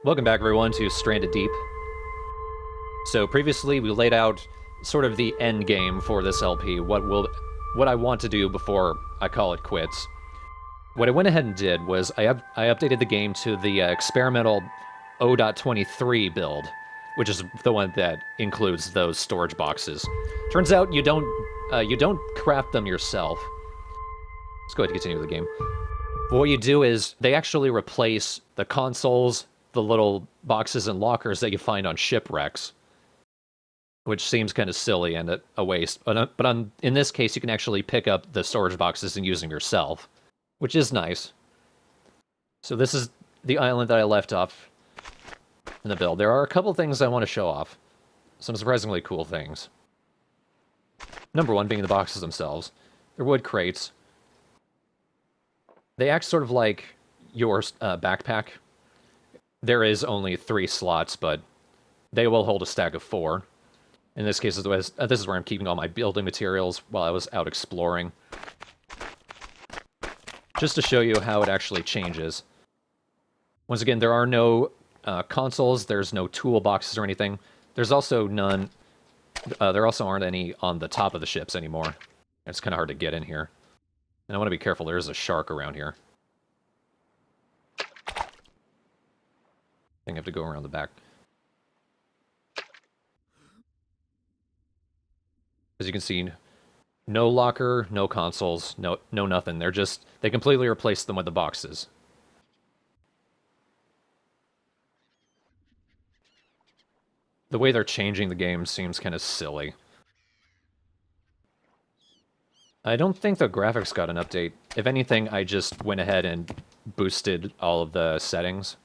Welcome back, everyone, to Stranded Deep. So previously, we laid out sort of the end game for this LP. What I want to do before I call it quits. What I went ahead and did was I updated the game to the experimental 0.23 build, which is the one that includes those storage boxes. Turns out you don't craft them yourself. Let's go ahead and continue with the game. But what you do is they actually replace the consoles, the little boxes and lockers that you find on shipwrecks, which seems kind of silly and a waste. But in this case, you can actually pick up the storage boxes and use them yourself, which is nice. So this is the island that I left off in the build. There are a couple things I want to show off. Some surprisingly cool things. Number one being the boxes themselves. They're wood crates. They act sort of like your backpack. There is only 3 slots, but they will hold a stack of 4. In this case, this is where I'm keeping all my building materials while I was out exploring. Just to show you how it actually changes. Once again, there are no consoles, there's no toolboxes or anything. There's also none... there also aren't any on the top of the ships anymore. It's kind of hard to get in here. And I want to be careful, there is a shark around here. I think I have to go around the back. As you can see, no locker, no consoles, no nothing. They completely replaced them with the boxes. The way they're changing the game seems kind of silly. I don't think the graphics got an update. If anything, I just went ahead and boosted all of the settings.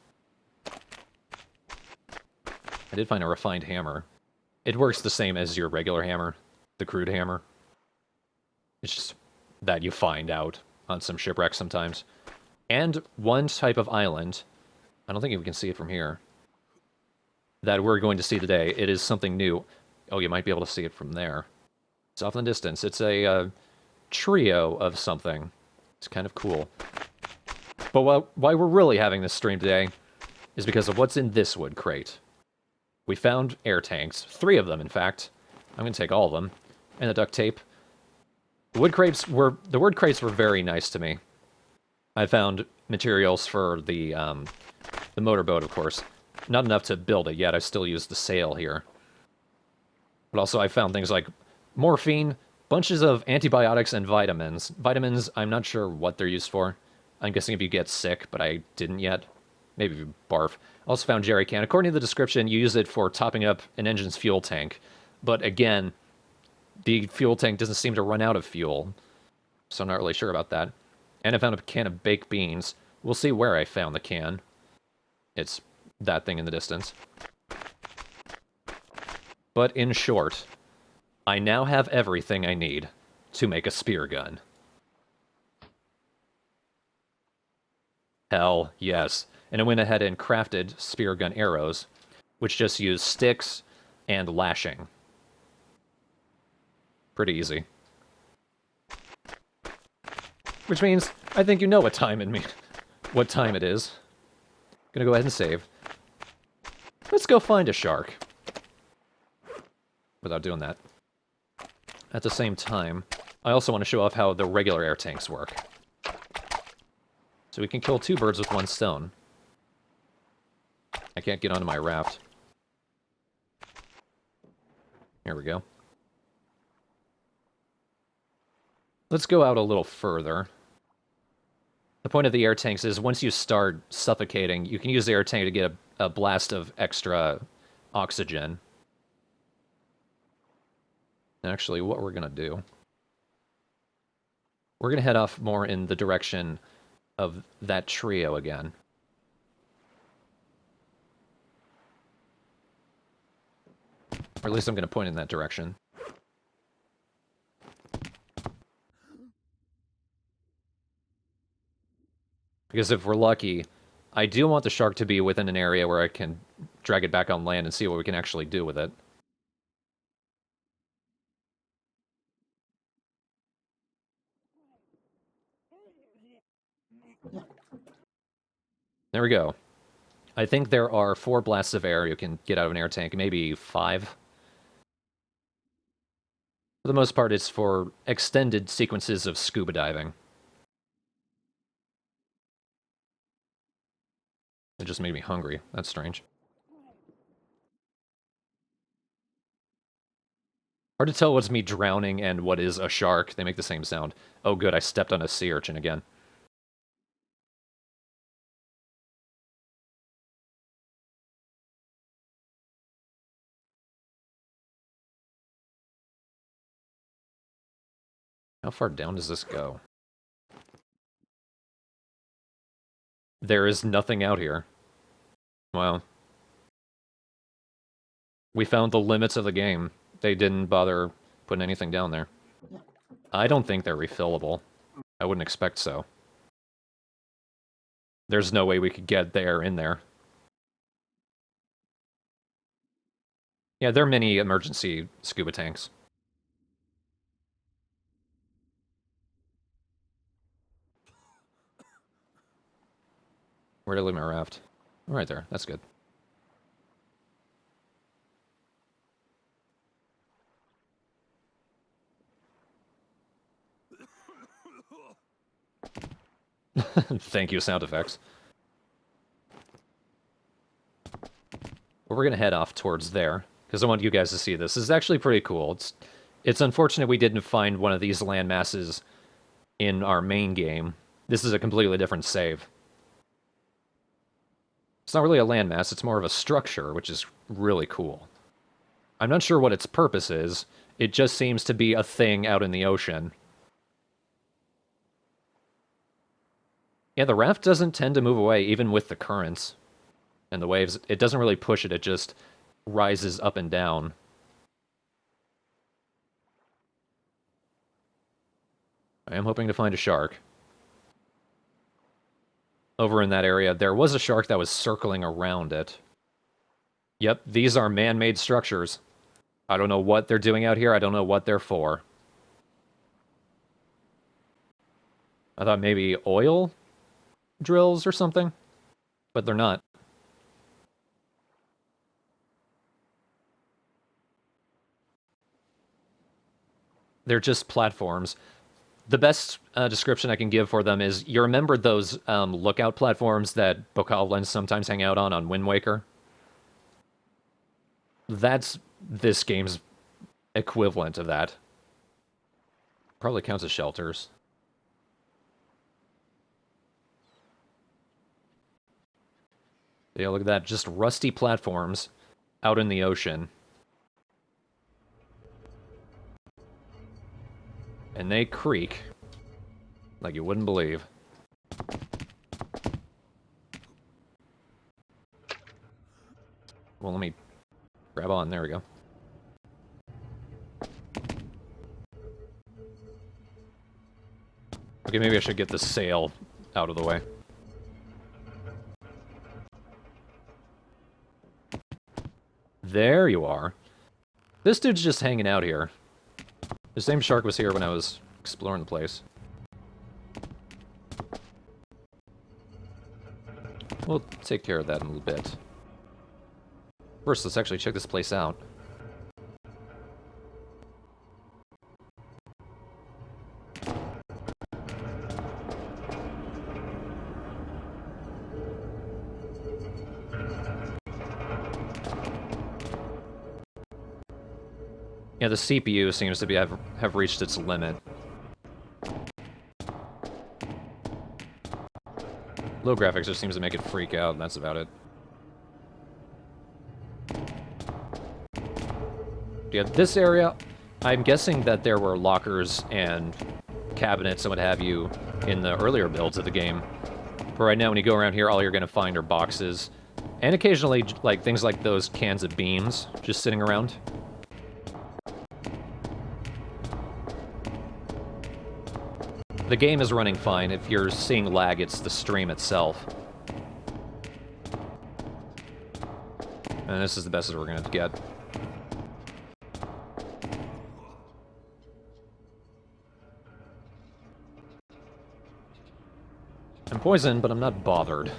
I did find a refined hammer. It works the same as your regular hammer, the crude hammer. It's just that you find out on some shipwrecks sometimes. And one type of island, I don't think we can see it from here, that we're going to see today. It is something new. Oh, you might be able to see it from there. It's off in the distance. It's a trio of something. It's kind of cool. But why we're really having this stream today is because of what's in this wood crate. We found air tanks. 3 of them, in fact. I'm going to take all of them. And the duct tape. The wood crates were very nice to me. I found materials for the motorboat, of course. Not enough to build it yet. I still use the sail here. But also I found things like morphine, bunches of antibiotics, and vitamins. Vitamins, I'm not sure what they're used for. I'm guessing if you get sick, but I didn't yet. Maybe if you barf. Also found jerry can. According to the description, you use it for topping up an engine's fuel tank. But again, the fuel tank doesn't seem to run out of fuel. So I'm not really sure about that. And I found a can of baked beans. We'll see where I found the can. It's that thing in the distance. But in short, I now have everything I need to make a spear gun. Hell yes. And I went ahead and crafted spear gun arrows, which just use sticks and lashing. Pretty easy. Which means I think you know what time it is. Gonna go ahead and save. Let's go find a shark. Without doing that. At the same time, I also want to show off how the regular air tanks work. So we can kill 2 birds with 1 stone. I can't get onto my raft. Here we go. Let's go out a little further. The point of the air tanks is once you start suffocating, you can use the air tank to get a blast of extra oxygen. Actually, what we're going to do... We're going to head off more in the direction of that trio again. Or at least I'm going to point in that direction. Because if we're lucky, I do want the shark to be within an area where I can drag it back on land and see what we can actually do with it. There we go. I think there are 4 blasts of air you can get out of an air tank, maybe 5. For the most part, it's for extended sequences of scuba diving. It just made me hungry. That's strange. Hard to tell what's me drowning and what is a shark. They make the same sound. Oh good, I stepped on a sea urchin again. How far down does this go? There is nothing out here. Wow. We found the limits of the game. They didn't bother putting anything down there. I don't think they're refillable. I wouldn't expect so. There's no way we could get there in there. Yeah, they're mini emergency scuba tanks. Where did I leave my raft? Right there. That's good. Thank you, sound effects. Well, we're going to head off towards there, because I want you guys to see this. This is actually pretty cool. It's unfortunate we didn't find one of these land masses in our main game. This is a completely different save. It's not really a landmass, it's more of a structure, which is really cool. I'm not sure what its purpose is. It just seems to be a thing out in the ocean. Yeah, the raft doesn't tend to move away, even with the currents and the waves. It doesn't really push it, it just rises up and down. I am hoping to find a shark. Over in that area, there was a shark that was circling around it. Yep, these are man-made structures. I don't know what they're doing out here, I don't know what they're for. I thought maybe oil drills or something, but they're not. They're just platforms. The best description I can give for them is, you remember those lookout platforms that bokoblins sometimes hang out on Wind Waker? That's this game's equivalent of that. Probably counts as shelters. Yeah, look at that. Just rusty platforms out in the ocean. And they creak like you wouldn't believe. Well, let me grab on. There we go. Okay, maybe I should get the sail out of the way. There you are. This dude's just hanging out here. The same shark was here when I was exploring the place. We'll take care of that in a little bit. First, let's actually check this place out. Yeah, the CPU seems to have reached its limit. Low graphics just seems to make it freak out, and that's about it. Yeah, this area, I'm guessing that there were lockers and cabinets and what have you in the earlier builds of the game. But right now, when you go around here, all you're going to find are boxes. And occasionally, like, things like those cans of beans just sitting around. The game is running fine. If you're seeing lag, it's the stream itself. And this is the best as we're going to get. I'm poisoned, but I'm not bothered.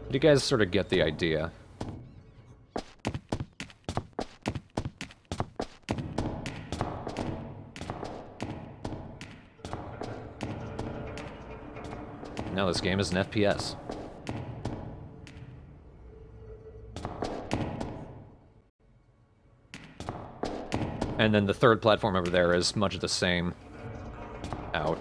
But you guys sort of get the idea. Now this game is an FPS. And then the third platform over there is much the same. Out.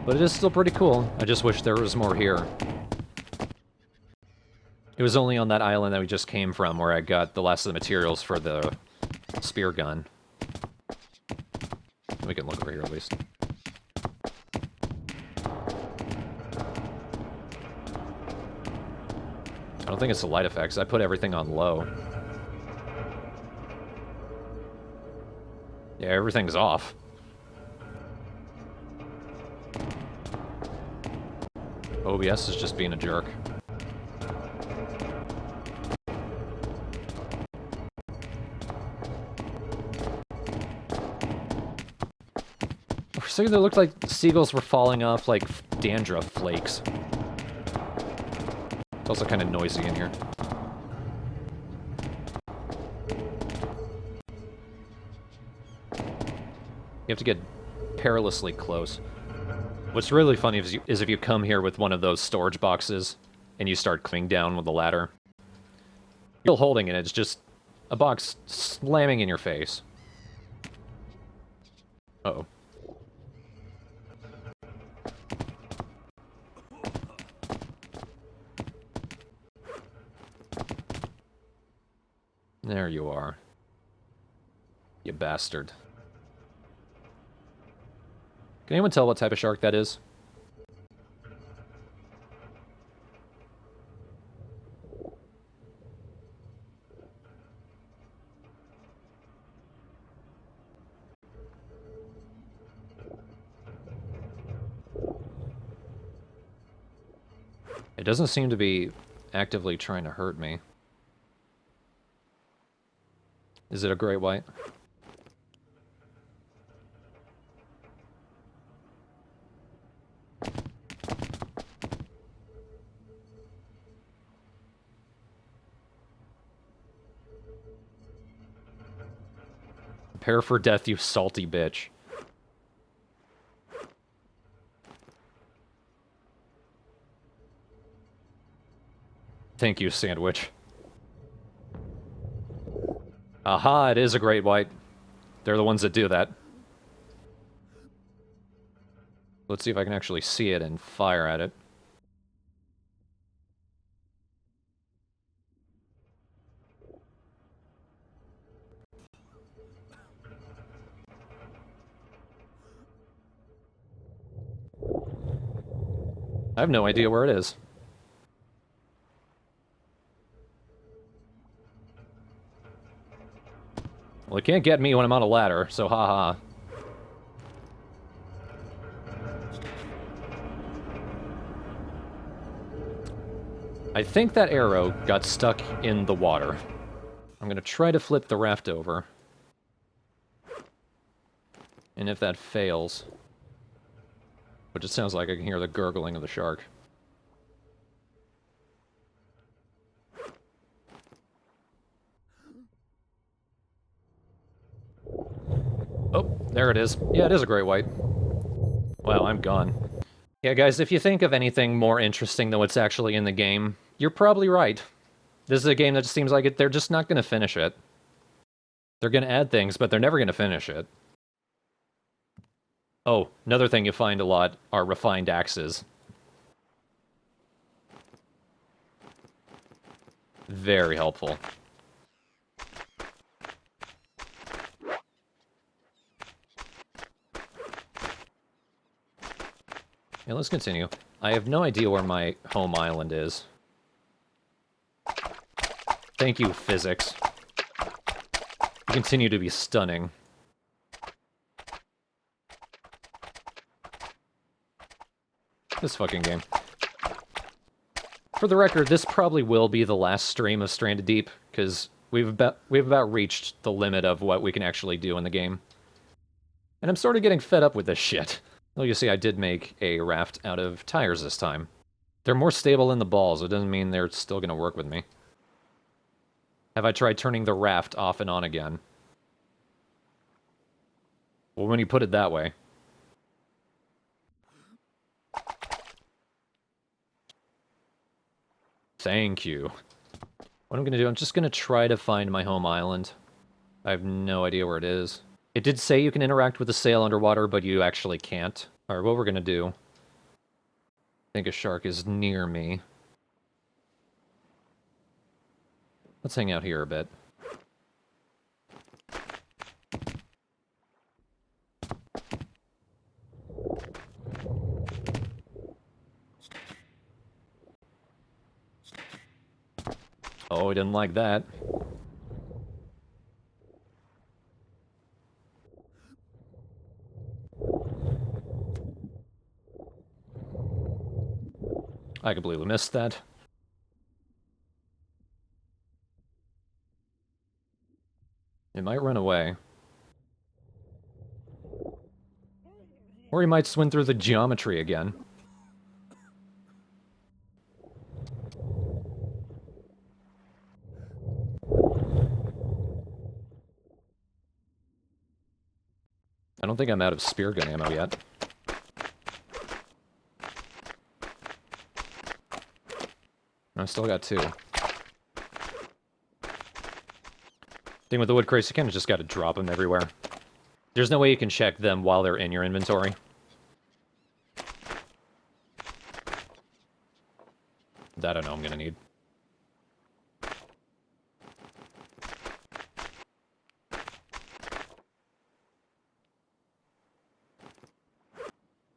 But it is still pretty cool. I just wish there was more here. It was only on that island that we just came from where I got the last of the materials for the spear gun. We can look over here at least. I don't think it's the light effects. I put everything on low. Yeah, everything's off. OBS is just being a jerk. For a second, it looked like seagulls were falling off like dandruff flakes. It's also kind of noisy in here. You have to get perilously close. What's really funny is if you come here with one of those storage boxes and you start climbing down with the ladder. You're holding it, it's just a box slamming in your face. Uh-oh. There you are. You bastard. Can anyone tell what type of shark that is? It doesn't seem to be actively trying to hurt me. Is it a great white? Prepare for death, you salty bitch. Thank you, sandwich. Aha, it is a great white. They're the ones that do that. Let's see if I can actually see it and fire at it. I have no idea where it is. Well, it can't get me when I'm on a ladder, so haha. I think that arrow got stuck in the water. I'm gonna try to flip the raft over. And if that fails... Which it sounds like I can hear the gurgling of the shark. Oh, there it is. Yeah, it is a great white. Wow, I'm gone. Yeah, guys, if you think of anything more interesting than what's actually in the game, you're probably right. This is a game that seems like they're just not going to finish it. They're going to add things, but they're never going to finish it. Oh, another thing you find a lot are refined axes. Very helpful. Yeah, let's continue. I have no idea where my home island is. Thank you, physics. You continue to be stunning. This fucking game. For the record, this probably will be the last stream of Stranded Deep, because we've about reached the limit of what we can actually do in the game. And I'm sort of getting fed up with this shit. Well, you see, I did make a raft out of tires this time. They're more stable than the balls. It doesn't mean they're still going to work with me. Have I tried turning the raft off and on again? Well, when you put it that way. Thank you. What I'm going to do, I'm just going to try to find my home island. I have no idea where it is. It did say you can interact with the sail underwater, but you actually can't. Alright, what we're going to do... I think a shark is near me. Let's hang out here a bit. Oh, he didn't like that. I completely missed that. It might run away. Or he might swim through the geometry again. I don't think I'm out of spear gun ammo yet. I still got 2. Thing with the wood crates, you kind of just got to drop them everywhere. There's no way you can check them while they're in your inventory. That I know I'm going to need.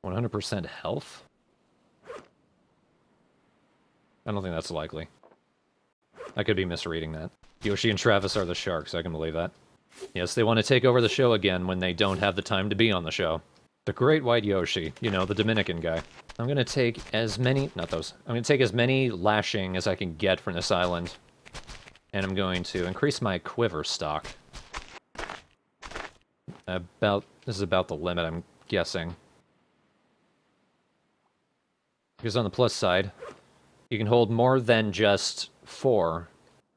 %100% health? I don't think that's likely. I could be misreading that. Yoshi and Travis are the sharks, I can believe that. Yes, they want to take over the show again when they don't have the time to be on the show. The Great White Yoshi, you know, the Dominican guy. I'm gonna take as many... not those. I'm gonna take as many lashing as I can get from this island. And I'm going to increase my quiver stock. This is about the limit, I'm guessing. Because on the plus side, you can hold more than just 4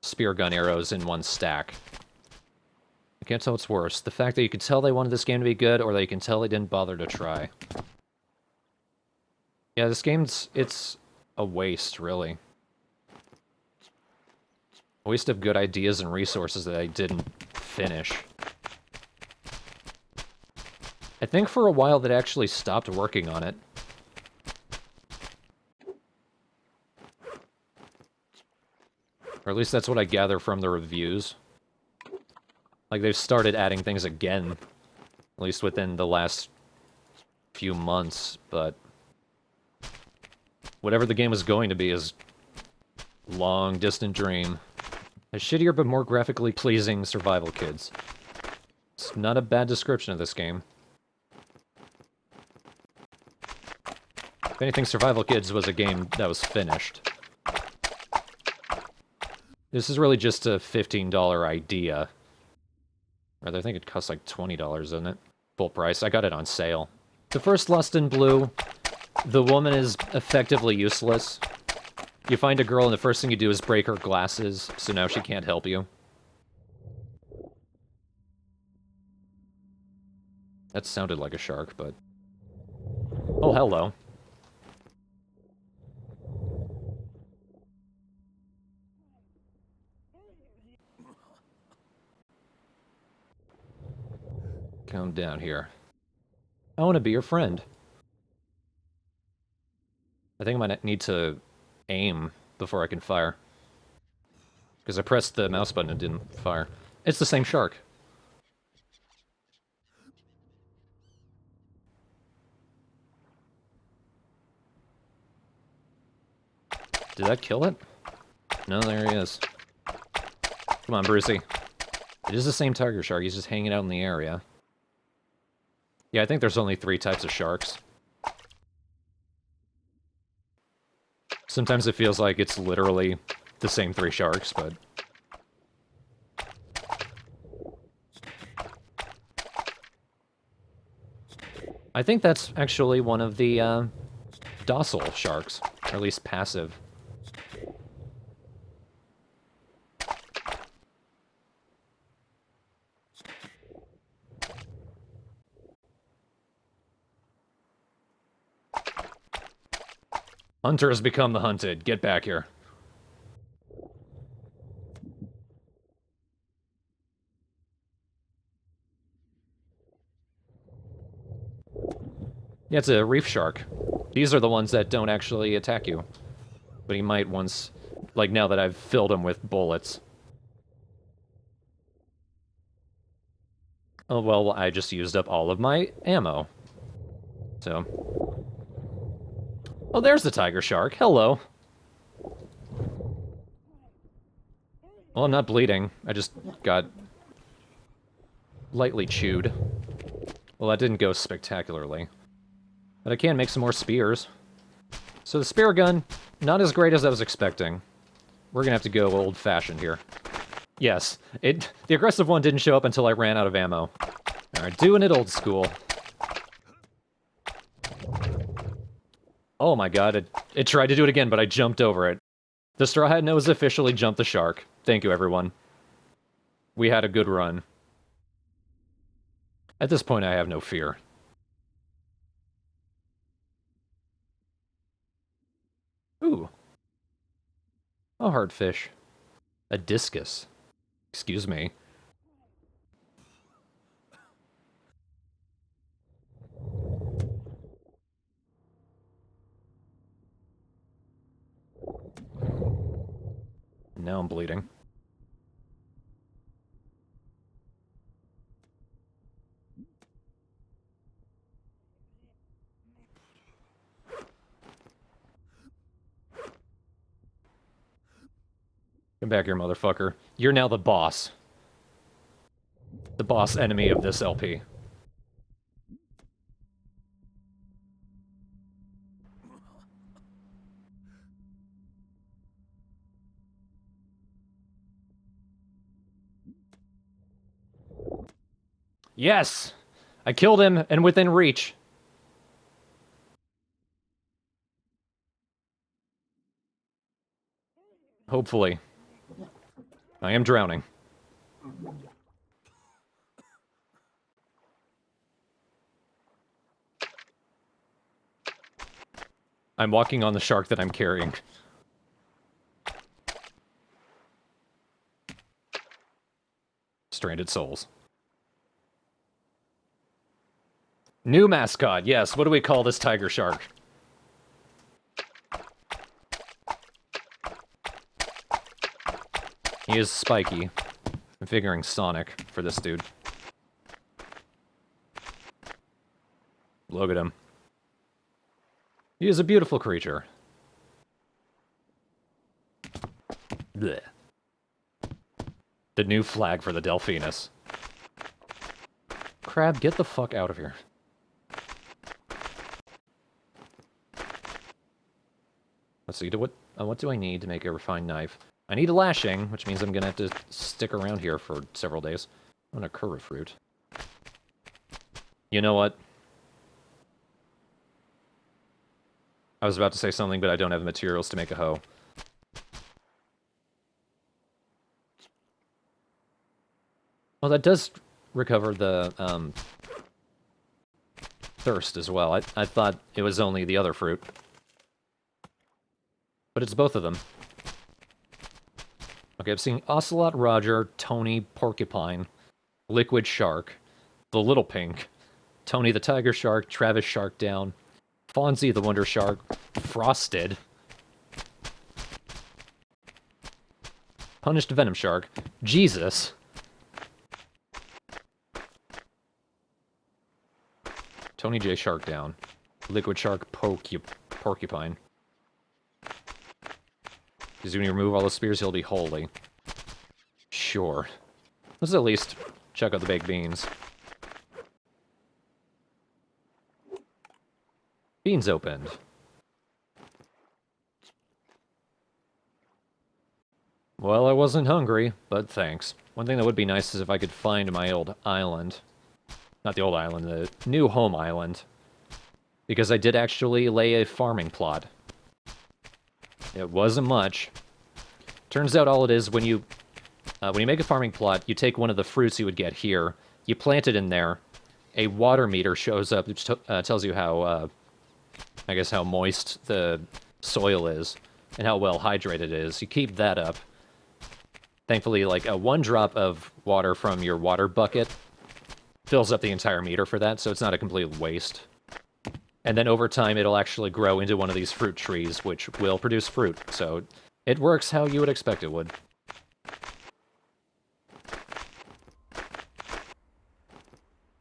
spear gun arrows in one stack. I can't tell what's worse. The fact that you can tell they wanted this game to be good, or that you can tell they didn't bother to try. Yeah, this game's... it's a waste, really. A waste of good ideas and resources that I didn't finish. I think for a while they actually stopped working on it. Or at least that's what I gather from the reviews. Like, they've started adding things again. At least within the last few months, but... whatever the game was going to be is... long, distant dream. A shittier but more graphically pleasing Survival Kids. It's not a bad description of this game. If anything, Survival Kids was a game that was finished. This is really just a $15 idea. Rather, I think it costs like $20, isn't it? Full price. I got it on sale. The first Lost in Blue, the woman is effectively useless. You find a girl and the first thing you do is break her glasses, so now she can't help you. That sounded like a shark, but... oh, hello. Come down here. I want to be your friend. I think I might need to aim before I can fire. Because I pressed the mouse button and didn't fire. It's the same shark. Did that kill it? No, there he is. Come on, Brucey. It is the same tiger shark, he's just hanging out in the area. Yeah, I think there's only 3 types of sharks. Sometimes it feels like it's literally the same 3 sharks, but... I think that's actually one of the docile sharks, or at least passive. Hunter has become the hunted. Get back here. Yeah, it's a reef shark. These are the ones that don't actually attack you. But he might once... Like, now that I've filled him with bullets. Oh, well, I just used up all of my ammo. So... Oh, there's the tiger shark. Hello. Well, I'm not bleeding. I just got... lightly chewed. Well, that didn't go spectacularly. But I can make some more spears. So the spear gun, not as great as I was expecting. We're gonna have to go old-fashioned here. Yes, the aggressive one didn't show up until I ran out of ammo. Alright, doing it old school. Oh my god, it tried to do it again, but I jumped over it. The Straw Hat Knows officially jumped the shark. Thank you, everyone. We had a good run. At this point, I have no fear. Ooh. A hardfish. A discus. Excuse me. Now I'm bleeding. Come back here, motherfucker. You're now the boss. The boss enemy of this LP. Yes! I killed him, and within reach. Hopefully. I am drowning. I'm walking on the shark that I'm carrying. Stranded souls. New mascot, yes. What do we call this tiger shark? He is spiky. I'm figuring Sonic for this dude. Look at him. He is a beautiful creature. Blech. The new flag for the Delphinus. Crab, get the fuck out of here. Let's see, what do I need to make a refined knife? I need a lashing, which means I'm gonna have to stick around here for several days. I want a curra fruit. You know what? I was about to say something, but I don't have the materials to make a hoe. Well, that does recover the, thirst as well. I thought it was only the other fruit. But it's both of them. Okay, I've seen Ocelot, Roger, Tony, Porcupine, Liquid Shark, the Little Pink, Tony the Tiger Shark, Travis Shark Down, Fonzie the Wonder Shark, Frosted, Punished Venom Shark, Jesus, Tony J Shark Down, Liquid Shark Porcupine. Because when you remove all the spears, he'll be holy. Sure. Let's at least check out the baked beans. Beans opened. Well, I wasn't hungry, but thanks. One thing that would be nice is if I could find my old island. Not the old island, the new home island. because I did actually lay a farming plot. It wasn't much. Turns out all it is, when you make a farming plot, you take one of the fruits you would get here, you plant it in there, a water meter shows up, which tells you how, I guess, how moist the soil is, and how well hydrated it is. You keep that up. Thankfully, like, a 1 drop of water from your water bucket fills up the entire meter for that, so it's not a complete waste. And then over time, it'll actually grow into one of these fruit trees, which will produce fruit, so it works how you would expect it would.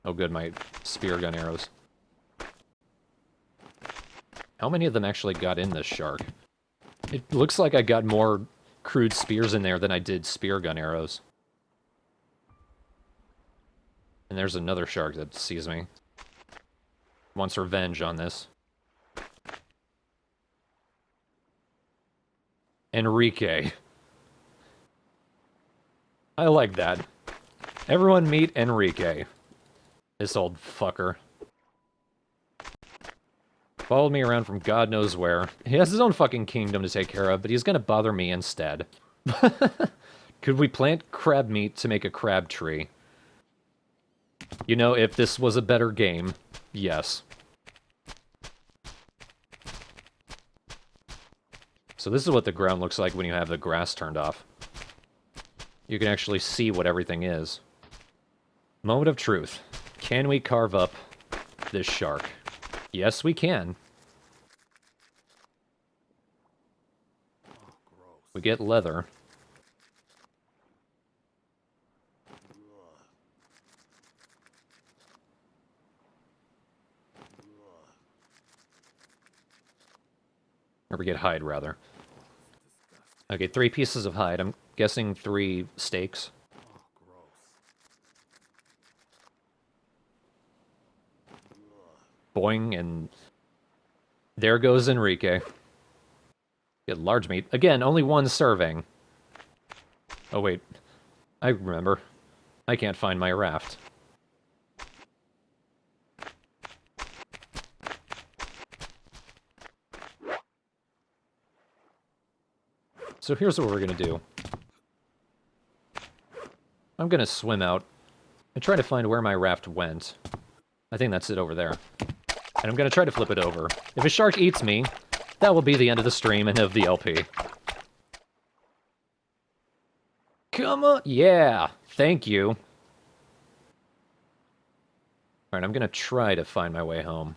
Oh good, my spear gun arrows. How many of them actually got in this shark? It looks like I got more crude spears in there than I did spear gun arrows. And there's another shark that sees me. Wants revenge on this. Enrique. I like that. Everyone meet Enrique. This old fucker. Followed me around from God knows where. He has his own fucking kingdom to take care of, but he's gonna bother me instead. Could we plant crab meat to make a crab tree? You know, if this was a better game, yes. So this is what the ground looks like when you have the grass turned off. You can actually see what everything is. Moment of truth. Can we carve up this shark? Yes, we can. We get leather. Or we get hide, rather. Okay, 3 pieces of hide. I'm guessing 3 steaks. Boing, and there goes Enrique. Get large meat. Again, only 1 serving. Oh, wait. I remember. I can't find my raft. So here's what we're gonna do. I'm gonna swim out and try to find where my raft went. I think that's it over there. And I'm gonna try to flip it over. If a shark eats me, that will be the end of the stream and of the LP. Come on! Yeah! Thank you! Alright, I'm gonna try to find my way home.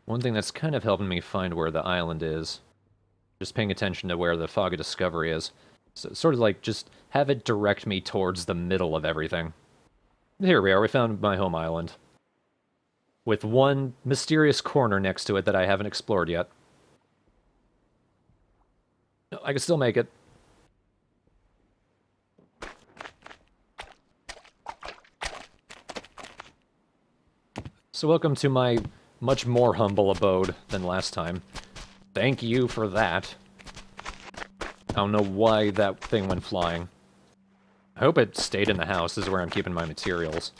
One thing that's kind of helping me find where the island is, just paying attention to where the Fog of Discovery is. So, sort of like, just have it direct me towards the middle of everything. Here we are, we found my home island. With 1 mysterious corner next to it that I haven't explored yet. No, I can still make it. So welcome to my much more humble abode than last time. Thank you for that. I don't know why that thing went flying. I hope it stayed in the house. This is where I'm keeping my materials.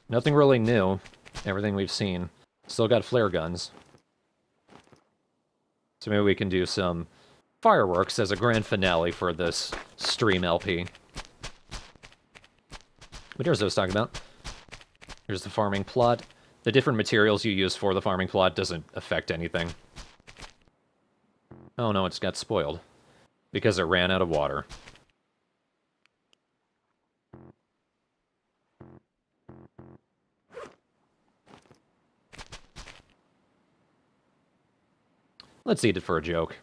Nothing really new. Everything we've seen. Still got flare guns. So maybe we can do some fireworks as a grand finale for this stream LP. But here's what I was talking about. Here's the farming plot. The different materials you use for the farming plot doesn't affect anything. Oh no, it's got spoiled. Because it ran out of water. Let's eat it for a joke.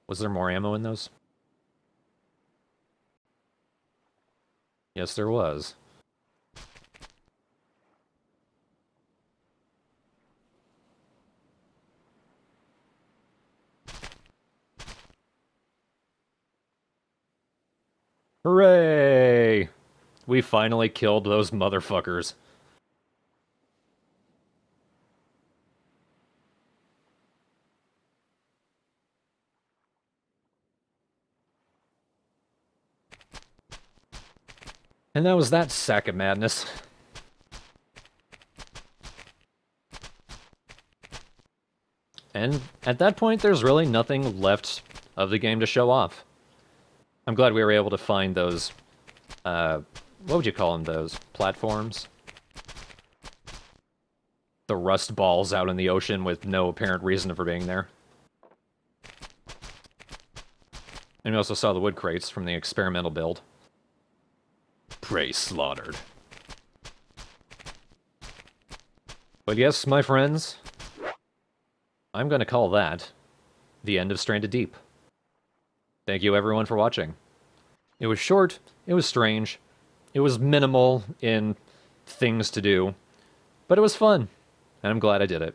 Was there more ammo in those? Yes, there was. Hooray! We finally killed those motherfuckers. And that was that sack of madness. And at that point, there's really nothing left of the game to show off. I'm glad we were able to find those, what would you call them, those platforms? The rust balls out in the ocean with no apparent reason for being there. And we also saw the wood crates from the experimental build. Prey slaughtered. But yes, my friends, I'm going to call that the end of Stranded Deep. Thank you everyone for watching. It was short, it was strange, it was minimal in things to do, but it was fun, and I'm glad I did it.